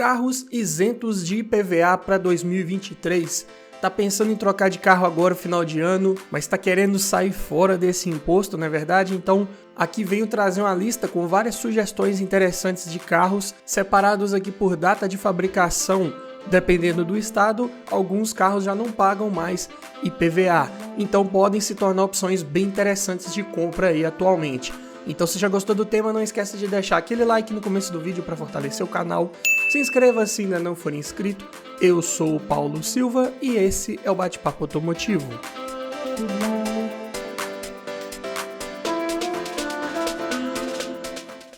Carros isentos de IPVA para 2023. Tá pensando em trocar de carro agora, final de ano, mas tá querendo sair fora desse imposto, não é verdade? Então, aqui venho trazer uma lista com várias sugestões interessantes de carros, separados aqui por data de fabricação. Dependendo do estado, alguns carros já não pagam mais IPVA, então podem se tornar opções bem interessantes de compra aí atualmente. Então, se já gostou do tema, não esqueça de deixar aquele like no começo do vídeo para fortalecer o canal. Se inscreva se ainda não for inscrito. Eu sou o Paulo Silva e esse é o Bate-Papo Automotivo.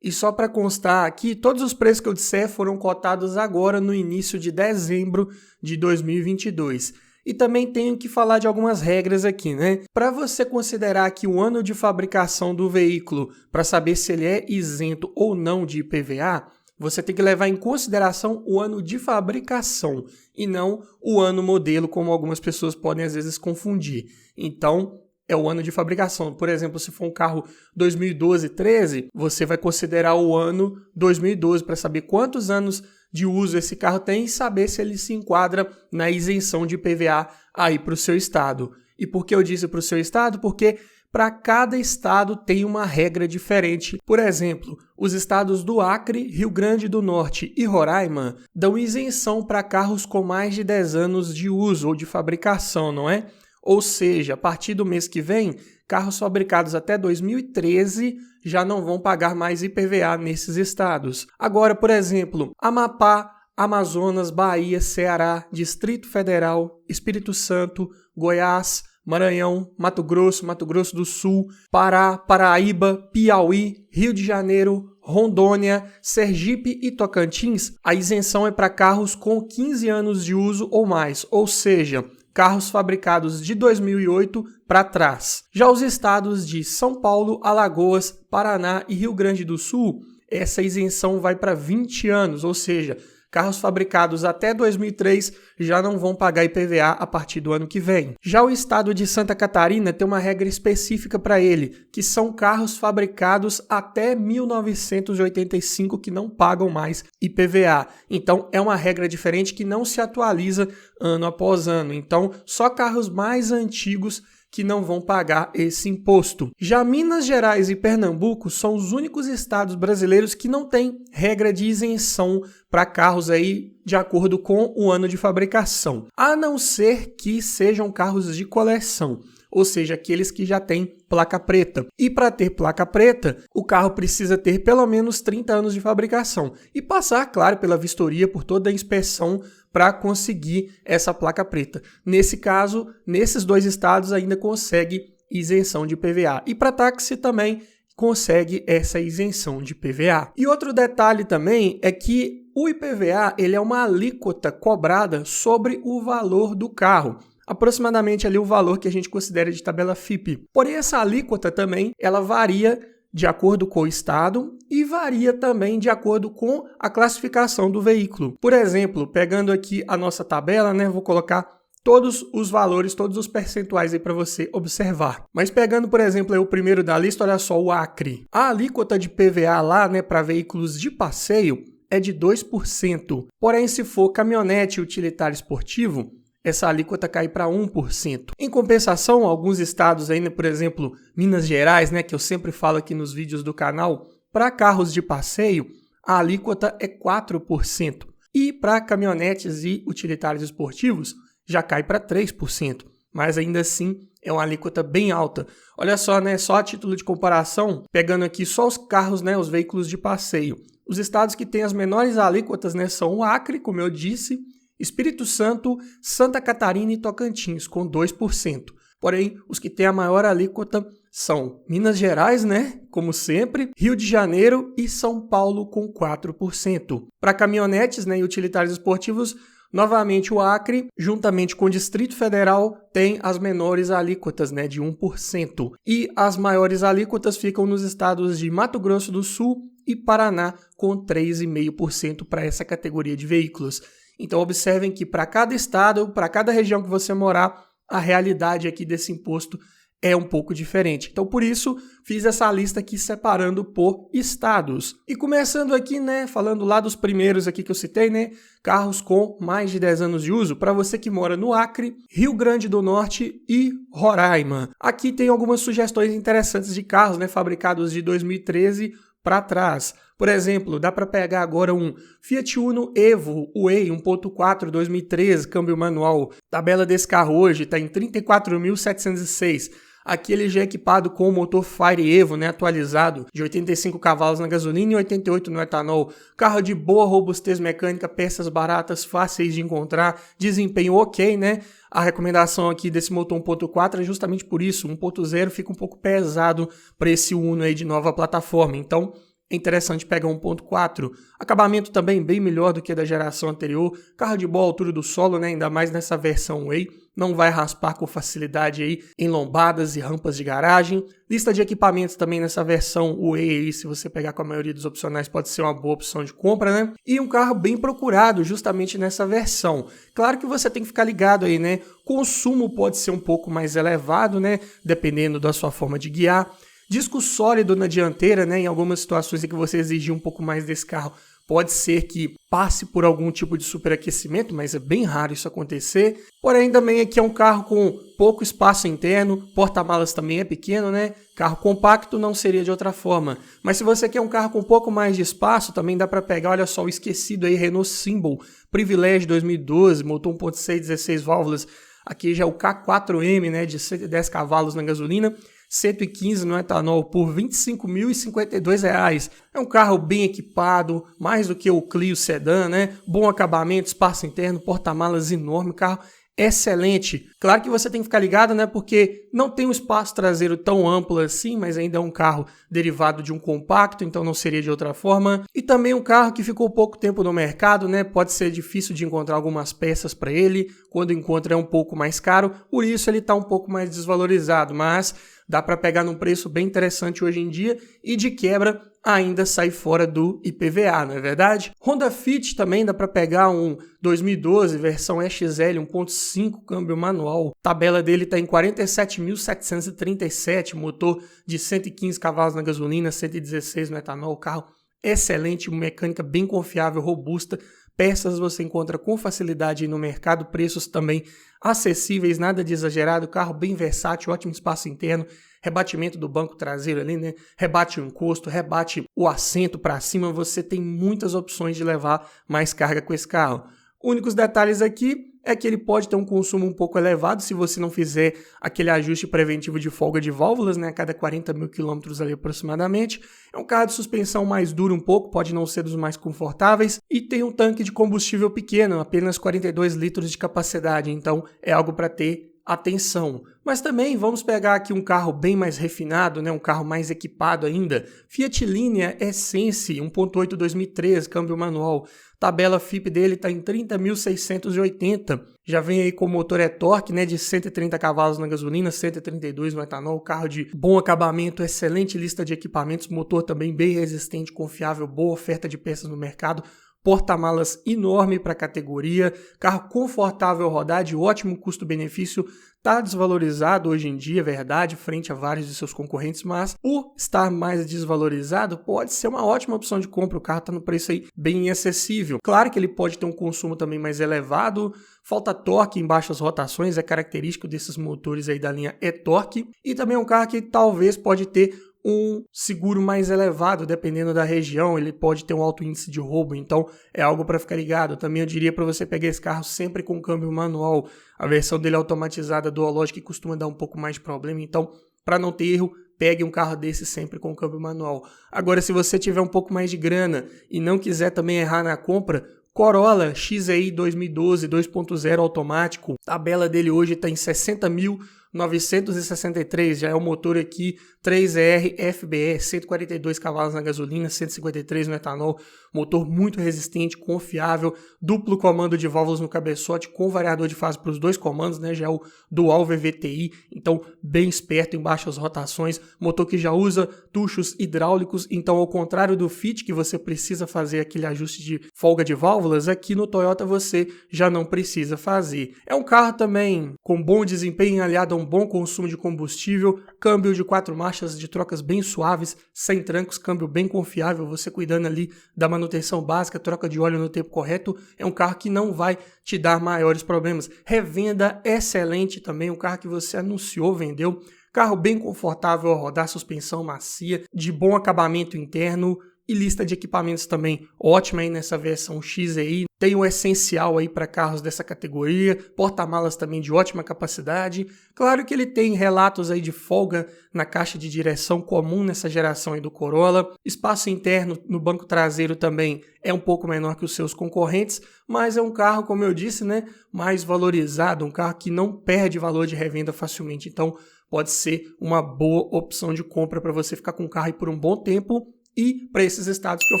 E só para constar aqui, todos os preços que eu disser foram cotados agora no início de dezembro de 2022. E também tenho que falar de algumas regras aqui, né? Para você considerar aqui o ano de fabricação do veículo, para saber se ele é isento ou não de IPVA, você tem que levar em consideração o ano de fabricação e não o ano modelo, como algumas pessoas podem às vezes confundir. Então, é o ano de fabricação. Por exemplo, se for um carro 2012, 13, você vai considerar o ano 2012 para saber quantos anos de uso esse carro tem e saber se ele se enquadra na isenção de IPVA aí para o seu estado. E por que eu disse para o seu estado? Porque para cada estado tem uma regra diferente. Por exemplo, os estados do Acre, Rio Grande do Norte e Roraima dão isenção para carros com mais de 10 anos de uso ou de fabricação, não é? Ou seja, a partir do mês que vem, carros fabricados até 2013 já não vão pagar mais IPVA nesses estados. Agora, por exemplo, Amapá, Amazonas, Bahia, Ceará, Distrito Federal, Espírito Santo, Goiás, Maranhão, Mato Grosso do Sul, Pará, Paraíba, Piauí, Rio de Janeiro, Rondônia, Sergipe e Tocantins, a isenção é para carros com 15 anos de uso ou mais, ou seja, carros fabricados de 2008 para trás. Já os estados de São Paulo, Alagoas, Paraná e Rio Grande do Sul, essa isenção vai para 20 anos, ou seja, carros fabricados até 2003 já não vão pagar IPVA a partir do ano que vem. Já o estado de Santa Catarina tem uma regra específica para ele, que são carros fabricados até 1985 que não pagam mais IPVA. Então, é uma regra diferente que não se atualiza ano após ano. Então, só carros mais antigos que não vão pagar esse imposto. Já Minas Gerais e Pernambuco são os únicos estados brasileiros que não têm regra de isenção para carros aí de acordo com o ano de fabricação, a não ser que sejam carros de coleção, ou seja, aqueles que já têm placa preta. E para ter placa preta, o carro precisa ter pelo menos 30 anos de fabricação e passar, claro, pela vistoria, por toda a inspeção para conseguir essa placa preta. Nesse caso, nesses dois estados ainda consegue isenção de IPVA. E para táxi também consegue essa isenção de IPVA. E outro detalhe também é que o IPVA ele é uma alíquota cobrada sobre o valor do carro. Aproximadamente ali o valor que a gente considera de tabela FIPE. Porém, essa alíquota também ela varia de acordo com o estado e varia também de acordo com a classificação do veículo. Por exemplo, pegando aqui a nossa tabela, né, vou colocar todos os valores, todos os percentuais aí para você observar. Mas pegando, por exemplo, aí o primeiro da lista, olha só, o Acre. A alíquota de PVA lá, né, para veículos de passeio é de 2%. Porém, se for caminhonete utilitário esportivo, essa alíquota cai para 1%. Em compensação, alguns estados ainda, por exemplo, Minas Gerais, né, que eu sempre falo aqui nos vídeos do canal, para carros de passeio, a alíquota é 4%. E para caminhonetes e utilitários esportivos, já cai para 3%. Mas ainda assim, é uma alíquota bem alta. Olha só, né, só a título de comparação, pegando aqui só os carros, né, os veículos de passeio. Os estados que têm as menores alíquotas, né, são o Acre, como eu disse, Espírito Santo, Santa Catarina e Tocantins, com 2%. Porém, os que têm a maior alíquota são Minas Gerais, né? Como sempre, Rio de Janeiro e São Paulo, com 4%. Para caminhonetes, né, e utilitários esportivos, novamente o Acre, juntamente com o Distrito Federal, tem as menores alíquotas, né, de 1%. E as maiores alíquotas ficam nos estados de Mato Grosso do Sul e Paraná, com 3,5% para essa categoria de veículos. Então, observem que para cada estado, para cada região que você morar, a realidade aqui desse imposto é um pouco diferente. Então, por isso, fiz essa lista aqui separando por estados. E começando aqui, né, falando lá dos primeiros aqui que eu citei, né, carros com mais de 10 anos de uso, para você que mora no Acre, Rio Grande do Norte e Roraima. Aqui tem algumas sugestões interessantes de carros, né, fabricados de 2013 para trás. Por exemplo, dá para pegar agora um Fiat Uno Evo Way 1.4 2013, câmbio manual. Tabela desse carro hoje está em 34.706. Aqui ele já é equipado com o motor Fire Evo, né, atualizado, de 85 cavalos na gasolina e 88 no etanol. Carro de boa robustez mecânica, peças baratas, fáceis de encontrar, desempenho ok, né? A recomendação aqui desse motor 1.4 é justamente por isso. 1.0 fica um pouco pesado para esse Uno aí de nova plataforma. Então, é interessante pegar 1.4. Acabamento também bem melhor do que a da geração anterior. Carro de boa altura do solo, né? Ainda mais nessa versão Way. Não vai raspar com facilidade aí em lombadas e rampas de garagem. Lista de equipamentos também nessa versão Way aí, se você pegar com a maioria dos opcionais, pode ser uma boa opção de compra, né? E um carro bem procurado justamente nessa versão. Claro que você tem que ficar ligado aí, né? Consumo pode ser um pouco mais elevado, né? Dependendo da sua forma de guiar. Disco sólido na dianteira, né? Em algumas situações em que você exigir um pouco mais desse carro, pode ser que passe por algum tipo de superaquecimento, mas é bem raro isso acontecer. Porém, também aqui é um carro com pouco espaço interno, porta-malas também é pequeno, né? Carro compacto não seria de outra forma. Mas se você quer um carro com um pouco mais de espaço, também dá para pegar, olha só, o esquecido aí, Renault Symbol, Privilege 2012, motor 1.6, 16 válvulas. Aqui já é o K4M, né? De 110 cavalos na gasolina. 115 no etanol por R$ 25.052. É um carro bem equipado, mais do que o Clio Sedan, né? Bom acabamento, espaço interno, porta-malas enorme, carro excelente. Claro que você tem que ficar ligado, né? Porque não tem um espaço traseiro tão amplo assim, mas ainda é um carro derivado de um compacto, então não seria de outra forma. E também um carro que ficou pouco tempo no mercado, né? Pode ser difícil de encontrar algumas peças para ele. Quando encontra é um pouco mais caro, por isso ele está um pouco mais desvalorizado, mas dá para pegar num preço bem interessante hoje em dia e de quebra ainda sai fora do IPVA, não é verdade? Honda Fit também dá para pegar um 2012 versão EXL 1.5 câmbio manual. A tabela dele está em 47.737, motor de 115 cavalos na gasolina, 116 no etanol, carro excelente, mecânica bem confiável, robusta. Peças você encontra com facilidade no mercado, preços também acessíveis, nada de exagerado, carro bem versátil, ótimo espaço interno, rebatimento do banco traseiro ali, né? Rebate o encosto, rebate o assento para cima, você tem muitas opções de levar mais carga com esse carro. Únicos detalhes aqui é que ele pode ter um consumo um pouco elevado se você não fizer aquele ajuste preventivo de folga de válvulas, né, a cada 40 mil quilômetros ali aproximadamente. É um carro de suspensão mais duro um pouco, pode não ser dos mais confortáveis e tem um tanque de combustível pequeno, apenas 42 litros de capacidade, então é algo para ter atenção. Mas também vamos pegar aqui um carro bem mais refinado, né? Um carro mais equipado ainda. Fiat Linea Essence 1.8 2013, câmbio manual. Tabela FIP dele está em 30.680. Já vem aí com motor e-torque, né, de 130 cavalos na gasolina, 132 no etanol. Carro de bom acabamento, excelente lista de equipamentos. Motor também bem resistente, confiável, boa oferta de peças no mercado. Porta-malas enorme para a categoria, carro confortável a rodar, de ótimo custo-benefício, está desvalorizado hoje em dia, é verdade, frente a vários de seus concorrentes, mas por estar mais desvalorizado, pode ser uma ótima opção de compra, o carro está no preço aí bem acessível. Claro que ele pode ter um consumo também mais elevado, falta torque em baixas rotações, é característico desses motores aí da linha e-torque, e também é um carro que talvez pode ter um seguro mais elevado, dependendo da região, ele pode ter um alto índice de roubo, então é algo para ficar ligado. Também eu diria para você pegar esse carro sempre com câmbio manual, a versão dele automatizada dual-logic costuma dar um pouco mais de problema, então para não ter erro, pegue um carro desse sempre com câmbio manual. Agora, se você tiver um pouco mais de grana e não quiser também errar na compra, Corolla XEI 2012 2.0 automático, a tabela dele hoje está em 60.963, já é o motor aqui 3R FBE, 142 cavalos na gasolina, 153 no etanol, motor muito resistente, confiável, duplo comando de válvulas no cabeçote com variador de fase para os dois comandos, né? Já é o Dual VVTi, então bem esperto em baixas rotações, motor que já usa tuchos hidráulicos, então ao contrário do Fit que você precisa fazer aquele ajuste de folga de válvulas, aqui no Toyota você já não precisa fazer. É um carro também com bom desempenho aliado a um um bom consumo de combustível, câmbio de 4 marchas de trocas bem suaves, sem trancos, câmbio bem confiável, você cuidando ali da manutenção básica, troca de óleo no tempo correto, é um carro que não vai te dar maiores problemas. Revenda excelente também, um carro que você anunciou, vendeu, carro bem confortável ao rodar, suspensão macia, de bom acabamento interno, e lista de equipamentos também ótima aí nessa versão XEI. Tem o essencial aí para carros dessa categoria, porta-malas também de ótima capacidade. Claro que ele tem relatos aí de folga na caixa de direção comum nessa geração aí do Corolla. Espaço interno no banco traseiro também é um pouco menor que os seus concorrentes, mas é um carro, como eu disse, né, mais valorizado, um carro que não perde valor de revenda facilmente. Então pode ser uma boa opção de compra para você ficar com o carro aí por um bom tempo. E para esses estados que eu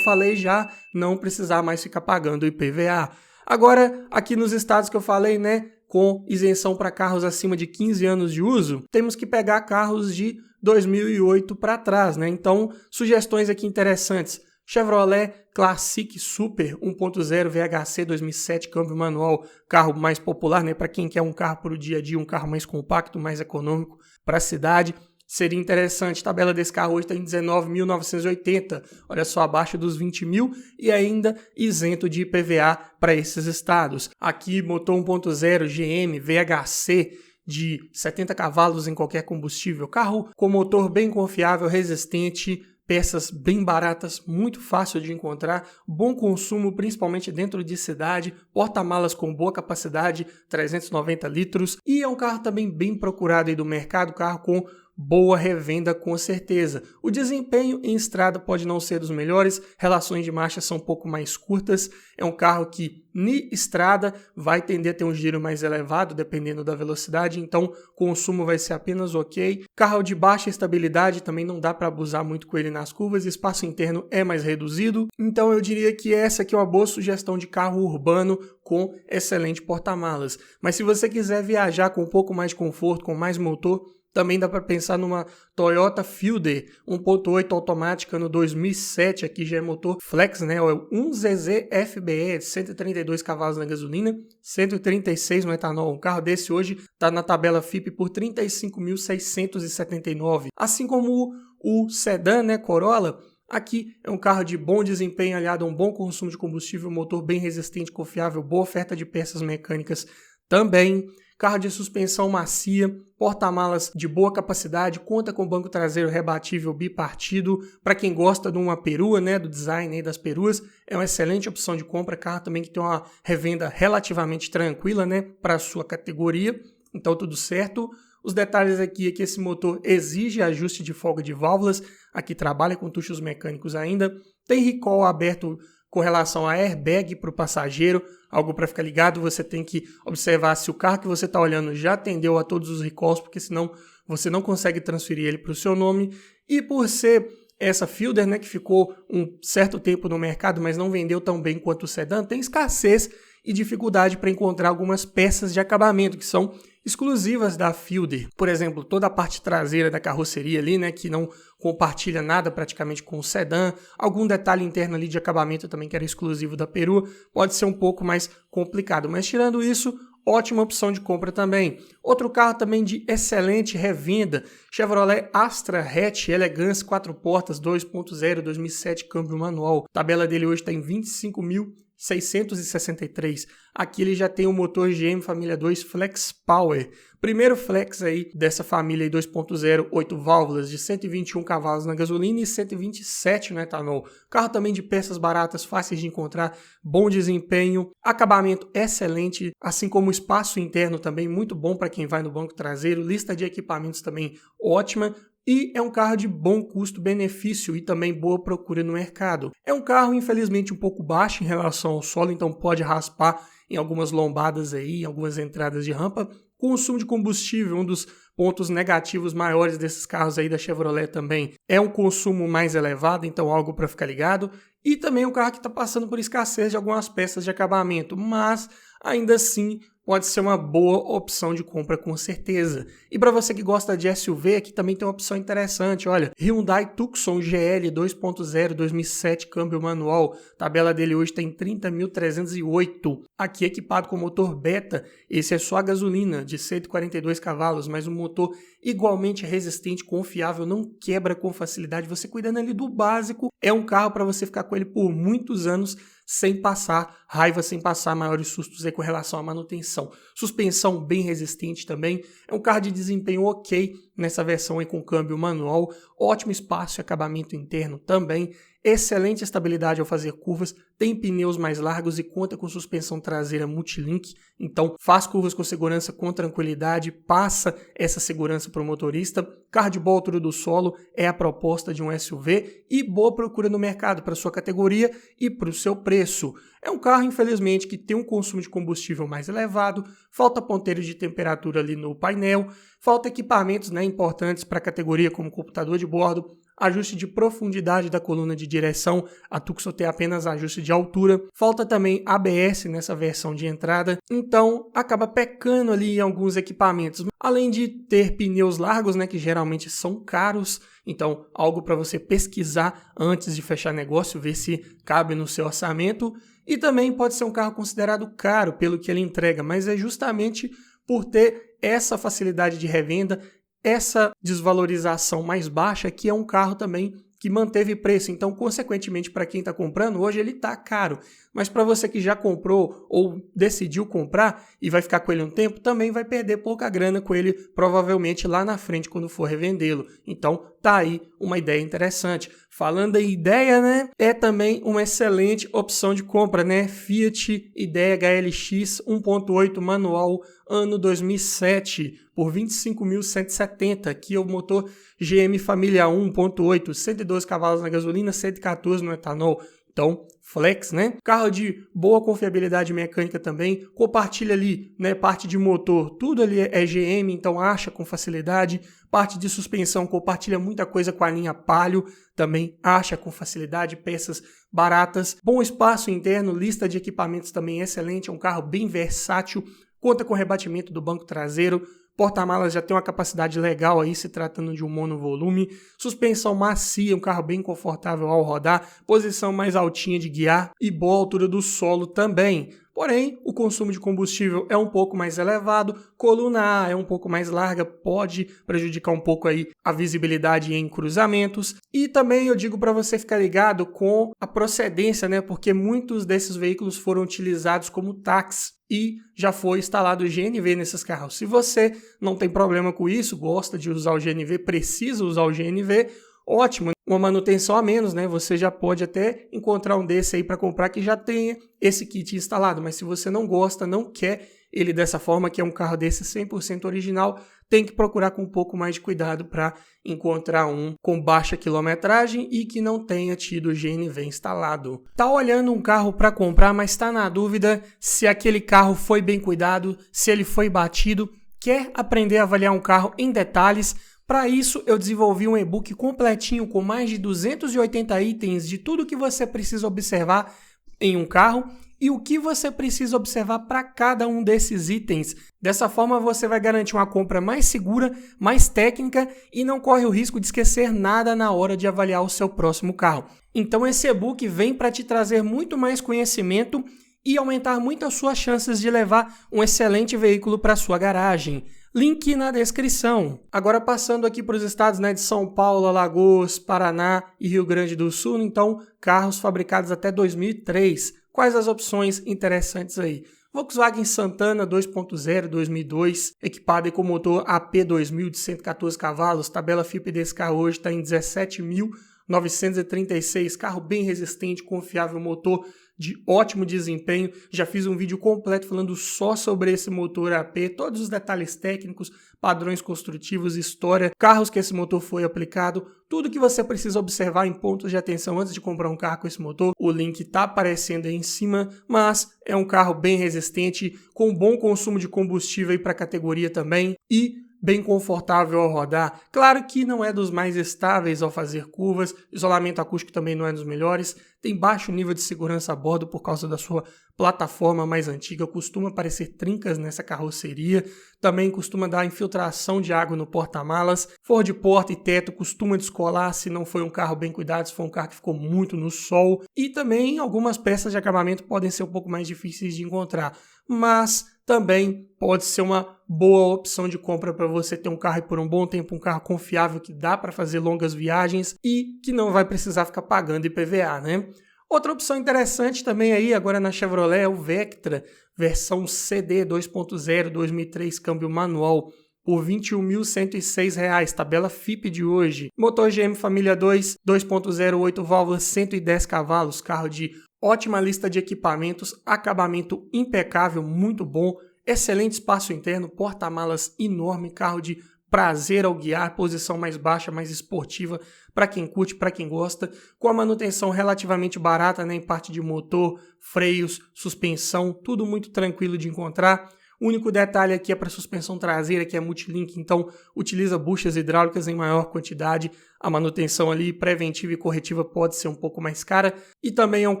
falei já não precisar mais ficar pagando IPVA. Agora, aqui nos estados que eu falei, né, com isenção para carros acima de 15 anos de uso, temos que pegar carros de 2008 para trás, né? Então, sugestões aqui interessantes. Chevrolet Classic Super 1.0 VHC 2007, câmbio manual, carro mais popular, né, para quem quer um carro para o dia a dia, um carro mais compacto, mais econômico para a cidade. Seria interessante, a tabela desse carro hoje está em 19.980, olha só, abaixo dos 20 mil e ainda isento de IPVA para esses estados. Aqui, motor 1.0 GM VHC de 70 cavalos em qualquer combustível, carro com motor bem confiável, resistente, peças bem baratas, muito fácil de encontrar, bom consumo, principalmente dentro de cidade, porta-malas com boa capacidade, 390 litros, e é um carro também bem procurado aí do mercado, carro com boa revenda com certeza. O desempenho em estrada pode não ser dos melhores, relações de marcha são um pouco mais curtas, é um carro que em estrada vai tender a ter um giro mais elevado, dependendo da velocidade, então consumo vai ser apenas ok. Carro de baixa estabilidade, também não dá para abusar muito com ele nas curvas, espaço interno é mais reduzido, então eu diria que essa aqui é uma boa sugestão de carro urbano com excelente porta-malas. Mas se você quiser viajar com um pouco mais de conforto, com mais motor, também dá para pensar numa Toyota Fielder 1.8 automática no 2007, aqui já é motor flex, né? É o 1ZZ FBE, 132 cavalos na gasolina, 136 no etanol. Um carro desse hoje está na tabela FIPE por 35.679. Assim como o sedã, né, Corolla, aqui é um carro de bom desempenho aliado a um bom consumo de combustível, motor bem resistente, confiável, boa oferta de peças mecânicas também. Carro de suspensão macia, porta-malas de boa capacidade, conta com banco traseiro rebatível bipartido. Para quem gosta de uma perua, né, do design aí das peruas, é uma excelente opção de compra. Carro também que tem uma revenda relativamente tranquila, né, para a sua categoria. Então tudo certo. Os detalhes aqui é que esse motor exige ajuste de folga de válvulas. Aqui trabalha com tuchos mecânicos ainda. Tem recall aberto com relação a airbag para o passageiro, algo para ficar ligado, você tem que observar se o carro que você está olhando já atendeu a todos os recalls, porque senão você não consegue transferir ele para o seu nome. E por ser essa Fielder, né, que ficou um certo tempo no mercado, mas não vendeu tão bem quanto o sedã, tem escassez e dificuldade para encontrar algumas peças de acabamento que são exclusivas da Fielder. Por exemplo, toda a parte traseira da carroceria ali, né, que não compartilha nada praticamente com o sedã, algum detalhe interno ali de acabamento também que era exclusivo da perua, pode ser um pouco mais complicado, mas tirando isso, ótima opção de compra também. Outro carro também de excelente revenda, Chevrolet Astra Hatch Elegance 4 portas 2.0 2007, câmbio manual. A tabela dele hoje está em 25.663. Aqui ele já tem o motor GM Família 2 Flex Power. Primeiro flex aí dessa família 2.0, 8 válvulas de 121 cavalos na gasolina e 127 no etanol. Carro também de peças baratas, fáceis de encontrar, bom desempenho, acabamento excelente, assim como o espaço interno também muito bom para quem vai no banco traseiro, lista de equipamentos também ótima. E é um carro de bom custo-benefício e também boa procura no mercado. É um carro, infelizmente, um pouco baixo em relação ao solo, então pode raspar em algumas lombadas aí, em algumas entradas de rampa. Consumo de combustível, um dos pontos negativos maiores desses carros aí da Chevrolet também é um consumo mais elevado, então algo para ficar ligado. E também um carro que está passando por escassez de algumas peças de acabamento, mas ainda assim pode ser uma boa opção de compra com certeza. E para você que gosta de SUV, aqui também tem uma opção interessante, olha, Hyundai Tucson GL 2.0 2007, câmbio manual, tabela dele hoje está em 30.308, aqui equipado com motor beta, esse é só a gasolina, de 142 cavalos, mas um motor igualmente resistente, confiável, não quebra com facilidade, você cuidando ali do básico, é um carro para você ficar com ele por muitos anos, sem passar raiva, sem passar maiores sustos aí com relação à manutenção. Suspensão bem resistente também, é um carro de desempenho ok nessa versão aí com câmbio manual, ótimo espaço e acabamento interno também, excelente estabilidade ao fazer curvas, tem pneus mais largos e conta com suspensão traseira multilink, então faz curvas com segurança, com tranquilidade, passa essa segurança para o motorista. Carro de boa altura do solo é a proposta de um SUV e boa procura no mercado para sua categoria e para o seu preço. É um carro, infelizmente, que tem um consumo de combustível mais elevado, falta ponteiro de temperatura ali no painel, falta equipamentos importantes para a categoria como computador de bordo, ajuste de profundidade da coluna de direção, a Tucson tem apenas ajuste de altura, falta também ABS nessa versão de entrada, então acaba pecando ali em alguns equipamentos, além de ter pneus largos, que geralmente são caros, então algo para você pesquisar antes de fechar negócio, ver se cabe no seu orçamento, e também pode ser um carro considerado caro pelo que ele entrega, mas é justamente por ter essa facilidade de revenda, essa desvalorização mais baixa, que é um carro também que manteve preço. Então, consequentemente, para quem está comprando, hoje ele está caro. Mas para você que já comprou ou decidiu comprar e vai ficar com ele um tempo, também vai perder pouca grana com ele, provavelmente lá na frente, quando for revendê-lo. Então, tá aí uma ideia interessante. Falando em ideia, é também uma excelente opção de compra, Fiat Idea HLX 1.8 manual, ano 2007, por 25.170. Aqui é o motor GM Família 1.8, 112 cavalos na gasolina, 114 no etanol. Então, flex, Carro de boa confiabilidade mecânica também, compartilha ali, parte de motor, tudo ali é GM, então acha com facilidade. Parte de suspensão, compartilha muita coisa com a linha Palio, também acha com facilidade, peças baratas. Bom espaço interno, lista de equipamentos também excelente, é um carro bem versátil, conta com rebatimento do banco traseiro, porta-malas já tem uma capacidade legal aí, se tratando de um monovolume. Suspensão macia, um carro bem confortável ao rodar. Posição mais altinha de guiar e boa altura do solo também. Porém, o consumo de combustível é um pouco mais elevado, coluna A é um pouco mais larga, pode prejudicar um pouco aí a visibilidade em cruzamentos. E também eu digo para você ficar ligado com a procedência, porque muitos desses veículos foram utilizados como táxi e já foi instalado o GNV nesses carros. Se você não tem problema com isso, gosta de usar o GNV, precisa usar o GNV, ótimo, uma manutenção a menos, Você já pode até encontrar um desse aí para comprar que já tenha esse kit instalado, mas se você não gosta, não quer ele dessa forma, que é um carro desse 100% original, tem que procurar com um pouco mais de cuidado para encontrar um com baixa quilometragem e que não tenha tido o GNV instalado. Tá olhando um carro para comprar, mas está na dúvida se aquele carro foi bem cuidado, se ele foi batido, quer aprender a avaliar um carro em detalhes. Para isso, eu desenvolvi um e-book completinho com mais de 280 itens de tudo que você precisa observar em um carro e o que você precisa observar para cada um desses itens. Dessa forma, você vai garantir uma compra mais segura, mais técnica e não corre o risco de esquecer nada na hora de avaliar o seu próximo carro. Então, esse e-book vem para te trazer muito mais conhecimento e aumentar muito as suas chances de levar um excelente veículo para sua garagem. Link na descrição. Agora passando aqui para os estados de São Paulo, Alagoas, Paraná e Rio Grande do Sul, então carros fabricados até 2003. Quais as opções interessantes aí? Volkswagen Santana 2.0 2002, equipado com motor AP 2000 de 114 cavalos, tabela FIPE desse carro hoje está em 17.936, carro bem resistente, confiável, motor de ótimo desempenho. Já fiz um vídeo completo falando só sobre esse motor AP, todos os detalhes técnicos, padrões construtivos, história, carros que esse motor foi aplicado, tudo que você precisa observar em pontos de atenção antes de comprar um carro com esse motor. O link está aparecendo aí em cima, mas é um carro bem resistente, com bom consumo de combustível para a categoria também e bem confortável ao rodar. Claro que não é dos mais estáveis ao fazer curvas, isolamento acústico também não é dos melhores, tem baixo nível de segurança a bordo por causa da sua plataforma mais antiga, costuma aparecer trincas nessa carroceria, também costuma dar infiltração de água no porta-malas, forro de porta e teto costuma descolar se não foi um carro bem cuidado, se foi um carro que ficou muito no sol, e também algumas peças de acabamento podem ser um pouco mais difíceis de encontrar, mas também pode ser uma boa opção de compra para você ter um carro por um bom tempo, um carro confiável que dá para fazer longas viagens e que não vai precisar ficar pagando IPVA, né? Outra opção interessante também aí agora na Chevrolet é o Vectra, versão CD 2.0 2003, câmbio manual, por R$ 21.106, tabela FIPE de hoje. Motor GM Família 2, 2.0, 8 válvulas, 110 cavalos, carro de ótima lista de equipamentos, acabamento impecável, muito bom, excelente espaço interno, porta-malas enorme, carro de prazer ao guiar, posição mais baixa, mais esportiva, para quem curte, para quem gosta, com a manutenção relativamente barata, né, em parte de motor, freios, suspensão, tudo muito tranquilo de encontrar. O único detalhe aqui é para a suspensão traseira, que é multilink, então utiliza buchas hidráulicas em maior quantidade. A manutenção ali preventiva e corretiva pode ser um pouco mais cara. E também é um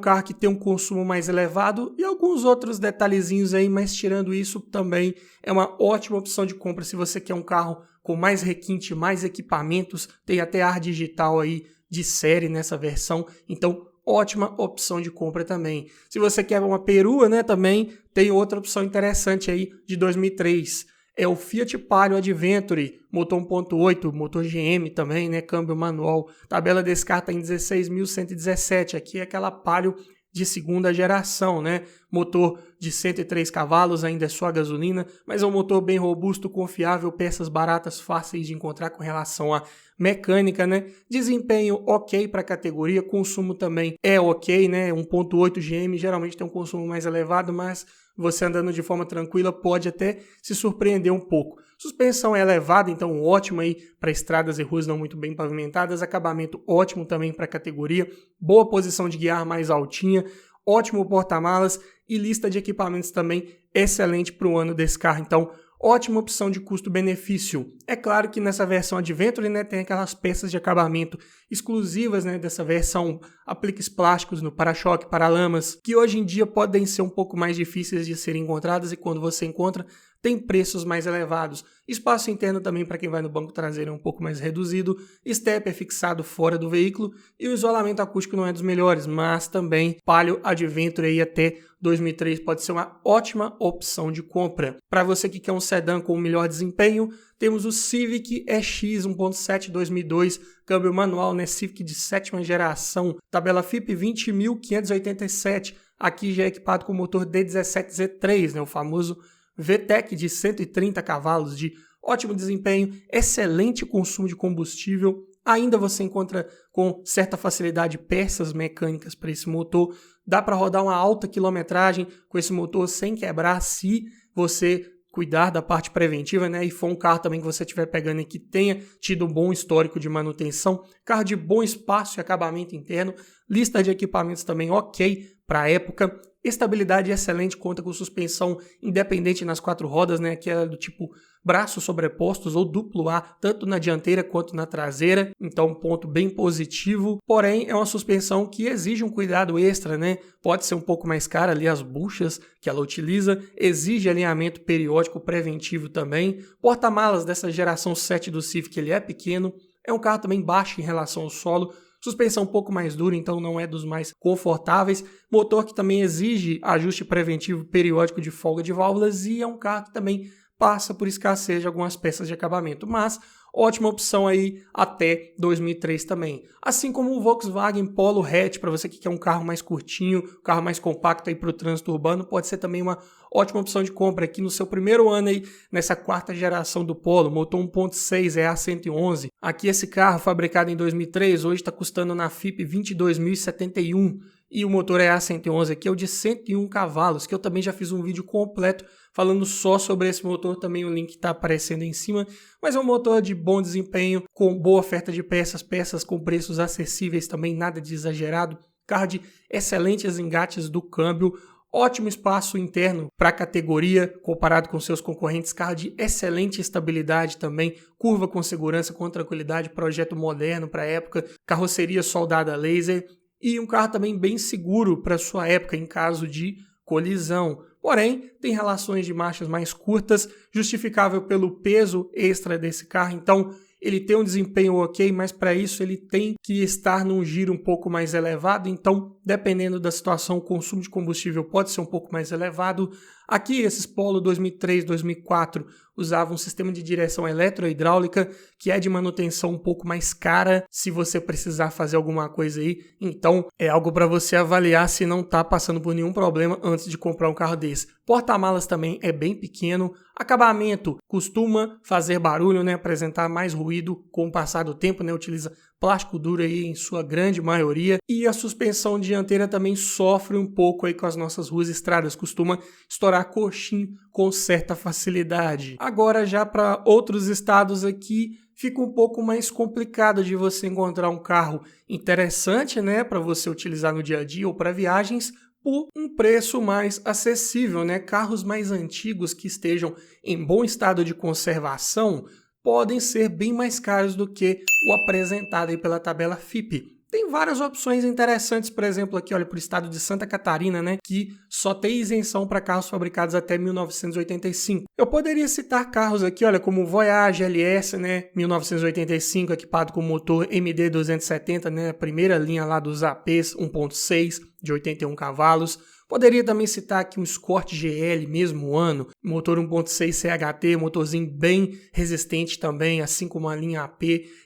carro que tem um consumo mais elevado e alguns outros detalhezinhos aí, mas tirando isso também é uma ótima opção de compra se você quer um carro com mais requinte, mais equipamentos, tem até ar digital aí de série nessa versão, então ótima opção de compra também. Se você quer uma perua, né, também tem outra opção interessante aí de 2003. É o Fiat Palio Adventure, motor 1.8, motor GM também, né, câmbio manual. Tabela desse carro está em 16.117. Aqui é aquela Palio de segunda geração, né? Motor de 103 cavalos, ainda é só gasolina, mas é um motor bem robusto, confiável, peças baratas, fáceis de encontrar com relação à mecânica, né? Desempenho ok para a categoria, consumo também é ok, né? 1.8 GM geralmente tem um consumo mais elevado, mas você andando de forma tranquila pode até se surpreender um pouco. Suspensão é elevada, então ótimo aí para estradas e ruas não muito bem pavimentadas, acabamento ótimo também para a categoria, boa posição de guiar mais altinha, ótimo porta-malas e lista de equipamentos também excelente para o ano desse carro, então ótima opção de custo-benefício. É claro que nessa versão Adventure, né, tem aquelas peças de acabamento exclusivas, né, dessa versão, apliques plásticos no para-choque, para-lamas, que hoje em dia podem ser um pouco mais difíceis de serem encontradas e quando você encontra, tem preços mais elevados. Espaço interno também para quem vai no banco traseiro é um pouco mais reduzido, step é fixado fora do veículo e o isolamento acústico não é dos melhores, mas também Palio Adventure aí até 2003 pode ser uma ótima opção de compra. Para você que quer um sedã com melhor desempenho, temos o Civic EX 1.7 2002, câmbio manual, né, Civic de sétima geração, tabela FIPE 20.587, aqui já é equipado com motor D17 Z3, né, o famoso VTEC de 130 cavalos, de ótimo desempenho, excelente consumo de combustível. Ainda você encontra com certa facilidade peças mecânicas para esse motor. Dá para rodar uma alta quilometragem com esse motor sem quebrar se você cuidar da parte preventiva, né? E for um carro também que você estiver pegando e que tenha tido um bom histórico de manutenção. Carro de bom espaço e acabamento interno. Lista de equipamentos também ok para a época. Estabilidade excelente, conta com suspensão independente nas quatro rodas, né, que é do tipo braços sobrepostos ou duplo A, tanto na dianteira quanto na traseira, então um ponto bem positivo, porém é uma suspensão que exige um cuidado extra, né, pode ser um pouco mais cara ali as buchas que ela utiliza, exige alinhamento periódico preventivo também, porta-malas dessa geração 7 do Civic ele é pequeno, é um carro também baixo em relação ao solo, suspensão um pouco mais dura, então não é dos mais confortáveis. Motor que também exige ajuste preventivo periódico de folga de válvulas e é um carro que também passa por escassez de algumas peças de acabamento, mas ótima opção aí até 2003 também. Assim como o Volkswagen Polo Hatch, para você que quer um carro mais curtinho, um carro mais compacto aí para o trânsito urbano, pode ser também uma ótima opção de compra aqui no seu primeiro ano aí, nessa quarta geração do Polo, motor 1.6 EA111. Aqui esse carro, fabricado em 2003, hoje está custando na FIPE 22.071 e o motor EA111 aqui é o de 101 cavalos, que eu também já fiz um vídeo completo falando só sobre esse motor, também o link está aparecendo em cima, mas é um motor de bom desempenho, com boa oferta de peças com preços acessíveis também, nada de exagerado, carro de excelentes engates do câmbio, ótimo espaço interno para a categoria comparado com seus concorrentes, carro de excelente estabilidade também, curva com segurança, com tranquilidade, projeto moderno para a época, carroceria soldada a laser, e um carro também bem seguro para sua época em caso de colisão. Porém, tem relações de marchas mais curtas, justificável pelo peso extra desse carro, então ele tem um desempenho ok, mas para isso ele tem que estar num giro um pouco mais elevado, então dependendo da situação o consumo de combustível pode ser um pouco mais elevado. Aqui esses Polo 2003, 2004 usavam um sistema de direção eletrohidráulica que é de manutenção um pouco mais cara se você precisar fazer alguma coisa aí, então é algo para você avaliar se não está passando por nenhum problema antes de comprar um carro desse. Porta-malas também é bem pequeno, acabamento costuma fazer barulho, né, apresentar mais ruído com o passar do tempo, né, utiliza plástico duro aí em sua grande maioria, e a suspensão dianteira também sofre um pouco aí com as nossas ruas e estradas, costuma estourar coxim com certa facilidade. Agora já para outros estados aqui fica um pouco mais complicado de você encontrar um carro interessante, né, para você utilizar no dia a dia ou para viagens, por um preço mais acessível, né? Carros mais antigos que estejam em bom estado de conservação podem ser bem mais caros do que o apresentado aí pela tabela FIPE. Tem várias opções interessantes, por exemplo, aqui, olha, para o estado de Santa Catarina, né, que só tem isenção para carros fabricados até 1985. Eu poderia citar carros aqui, olha, como o Voyage LS, né, 1985, equipado com motor MD270, né, a primeira linha lá dos APs 1.6 de 81 cavalos. Poderia também citar aqui um Escort GL, mesmo ano, motor 1.6 CHT, motorzinho bem resistente também, assim como a linha AP,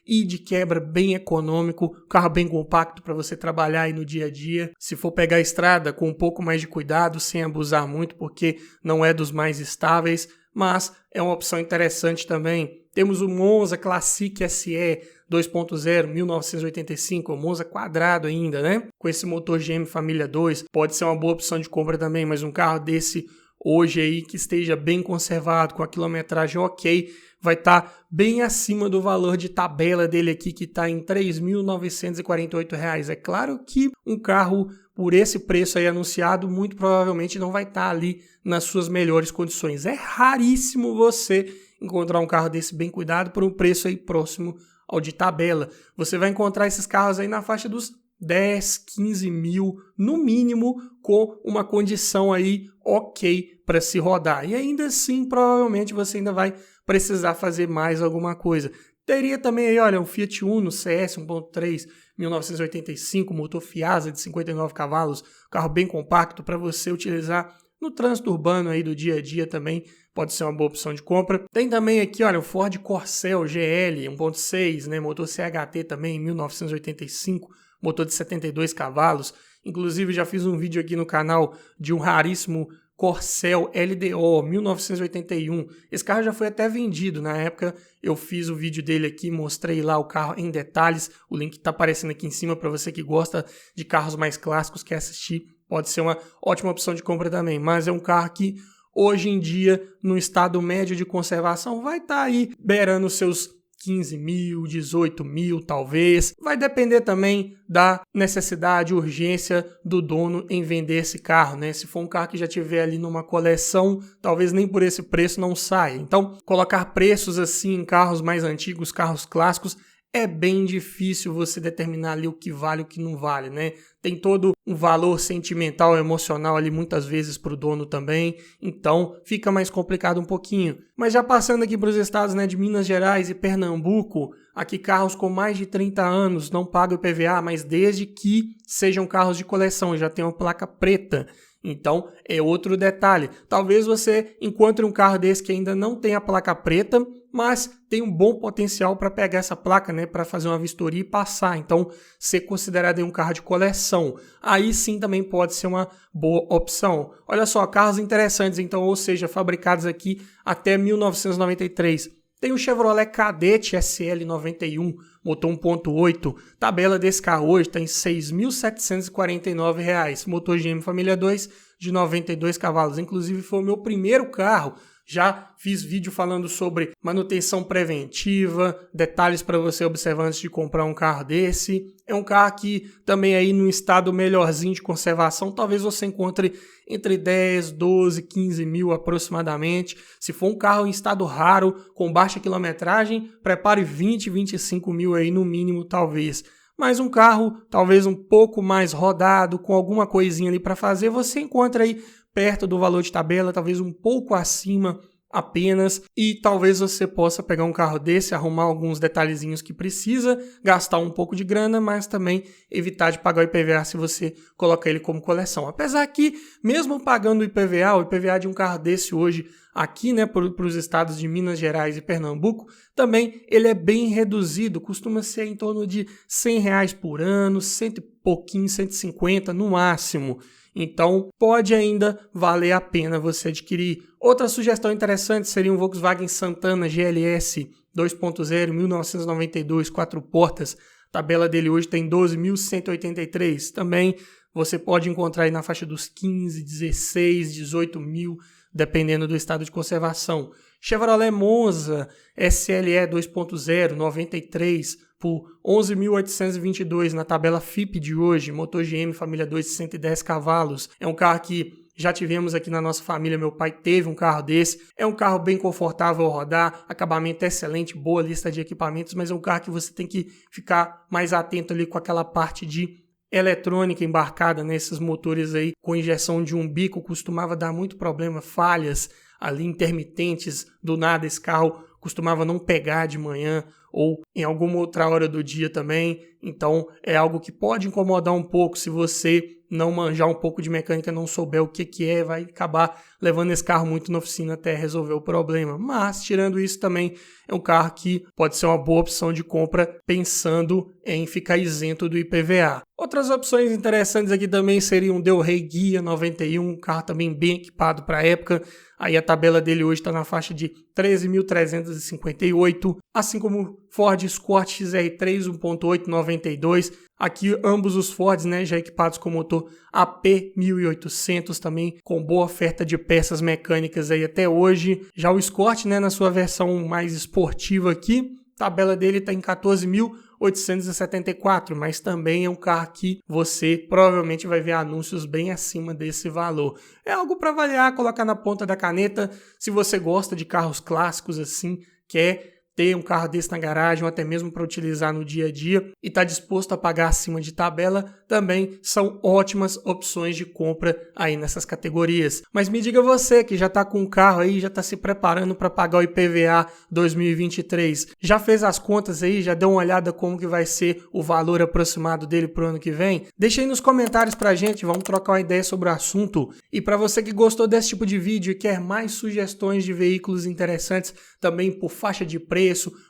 e de quebra bem econômico, carro bem compacto para você trabalhar aí no dia a dia. Se for pegar a estrada com um pouco mais de cuidado, sem abusar muito, porque não é dos mais estáveis, mas é uma opção interessante também. Temos o Monza Classic SE 2.0, 1985, o Monza quadrado ainda, né? Com esse motor GM Família 2, pode ser uma boa opção de compra também, mas um carro desse hoje aí que esteja bem conservado, com a quilometragem ok, vai estar bem acima do valor de tabela dele aqui, que está em R$ 3.948. É claro que um carro por esse preço aí anunciado, muito provavelmente não vai estar ali nas suas melhores condições. É raríssimo você encontrar um carro desse bem cuidado por um preço aí próximo ao de tabela. Você vai encontrar esses carros aí na faixa dos 10, 15 mil, no mínimo, com uma condição aí ok para se rodar. E ainda assim, provavelmente você ainda vai precisar fazer mais alguma coisa. Teria também aí, olha, um Fiat Uno CS 1.3, 1985, motor Fiasa de 59 cavalos, carro bem compacto para você utilizar no trânsito urbano aí do dia a dia também, pode ser uma boa opção de compra. Tem também aqui, olha, o Ford Corcel GL 1.6, né, motor CHT também, 1985, motor de 72 cavalos. Inclusive já fiz um vídeo aqui no canal de um raríssimo Corcel LDO 1981. Esse carro já foi até vendido. Na época eu fiz o vídeo dele aqui, mostrei lá o carro em detalhes. O link está aparecendo aqui em cima para você que gosta de carros mais clássicos, quer assistir. Pode ser uma ótima opção de compra também. Mas é um carro que hoje em dia, no estado médio de conservação, vai estar aí beirando os seus 15 mil, 18 mil talvez. Vai depender também da necessidade, urgência do dono em vender esse carro, né? Se for um carro que já tiver ali numa coleção, talvez nem por esse preço não saia. Então, colocar preços assim em carros mais antigos, carros clássicos, é bem difícil você determinar ali o que vale e o que não vale, né? Tem todo um valor sentimental, emocional ali muitas vezes para o dono também, então fica mais complicado um pouquinho. Mas já passando aqui para os estados, né, de Minas Gerais e Pernambuco, aqui carros com mais de 30 anos não pagam IPVA, mas desde que sejam carros de coleção, já tenham placa preta. Então é outro detalhe. Talvez você encontre um carro desse que ainda não tem a placa preta, mas tem um bom potencial para pegar essa placa, né, para fazer uma vistoria e passar. Então, ser considerado um carro de coleção. Aí sim também pode ser uma boa opção. Olha só, carros interessantes, então, ou seja, fabricados aqui até 1993. Tem o Chevrolet Cadete SL 91, motor 1.8. Tabela desse carro hoje está em R$ 6.749. Motor GM Família 2 de 92 cavalos. Inclusive foi o meu primeiro carro. Já fiz vídeo falando sobre manutenção preventiva, detalhes para você observar antes de comprar um carro desse. É um carro que também aí no estado melhorzinho de conservação, talvez você encontre entre 10, 12, 15 mil aproximadamente. Se for um carro em estado raro, com baixa quilometragem, prepare 20, 25 mil aí no mínimo talvez. mas um carro talvez um pouco mais rodado, com alguma coisinha ali para fazer, você encontra aí perto do valor de tabela, talvez um pouco acima apenas, e talvez você possa pegar um carro desse, arrumar alguns detalhezinhos que precisa, gastar um pouco de grana, mas também evitar de pagar o IPVA se você coloca ele como coleção. Apesar que, mesmo pagando o IPVA de um carro desse hoje aqui, né, para os estados de Minas Gerais e Pernambuco, também ele é bem reduzido, costuma ser em torno de R$100 por ano, 100 e pouquinho, 150 no máximo. Então, pode ainda valer a pena você adquirir. Outra sugestão interessante seria um Volkswagen Santana GLS 2.0, 1992, 4 portas. A tabela dele hoje tem 12.183. Também você pode encontrar aí na faixa dos 15, 16, 18 mil, dependendo do estado de conservação. Chevrolet Monza SLE 2.0, 93, por 11.822 na tabela FIPE de hoje, motor GM família 2 de 110 cavalos. É um carro que já tivemos aqui na nossa família, meu pai teve um carro desse. É um carro bem confortável ao rodar, acabamento excelente, boa lista de equipamentos, mas é um carro que você tem que ficar mais atento ali com aquela parte de eletrônica embarcada nesses motores aí com injeção de um bico, costumava dar muito problema, falhas ali intermitentes, do nada esse carro costumava não pegar de manhã ou em alguma outra hora do dia também. Então é algo que pode incomodar um pouco se você não manjar um pouco de mecânica, não souber o que é, vai acabar levando esse carro muito na oficina até resolver o problema. Mas, tirando isso, também é um carro que pode ser uma boa opção de compra pensando em ficar isento do IPVA. Outras opções interessantes aqui também seriam um Del Rey Guia 91, um carro também bem equipado para a época. Aí a tabela dele hoje está na faixa de 13.358, assim como Ford Escort XR3 1.8 92. Aqui ambos os Fords, né, já equipados com motor AP 1800 também, com boa oferta de peças mecânicas aí até hoje. Já o Escort, né, na sua versão mais esportiva aqui, a tabela dele está em 14.874, mas também é um carro que você provavelmente vai ver anúncios bem acima desse valor. É algo para avaliar, colocar na ponta da caneta. Se você gosta de carros clássicos assim, quer ter um carro desse na garagem ou até mesmo para utilizar no dia a dia e está disposto a pagar acima de tabela, também são ótimas opções de compra aí nessas categorias. Mas me diga você que já está com um carro aí, já está se preparando para pagar o IPVA 2023, já fez as contas aí, já deu uma olhada como que vai ser o valor aproximado dele para o ano que vem? Deixa aí nos comentários para a gente, vamos trocar uma ideia sobre o assunto. E para você que gostou desse tipo de vídeo e quer mais sugestões de veículos interessantes também por faixa de preço,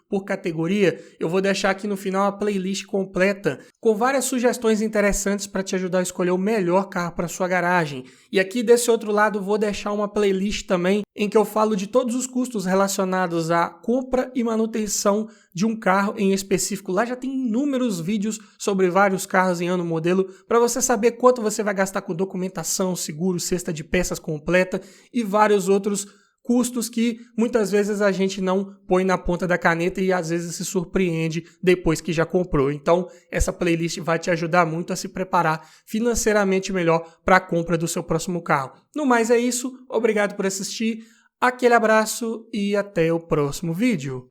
por categoria, eu vou deixar aqui no final a playlist completa com várias sugestões interessantes para te ajudar a escolher o melhor carro para sua garagem. E aqui desse outro lado vou deixar uma playlist também em que eu falo de todos os custos relacionados à compra e manutenção de um carro em específico. Lá já tem inúmeros vídeos sobre vários carros em ano modelo para você saber quanto você vai gastar com documentação, seguro, cesta de peças completa e vários outros custos que muitas vezes a gente não põe na ponta da caneta e às vezes se surpreende depois que já comprou. Então, essa playlist vai te ajudar muito a se preparar financeiramente melhor para a compra do seu próximo carro. No mais é isso, obrigado por assistir, aquele abraço e até o próximo vídeo.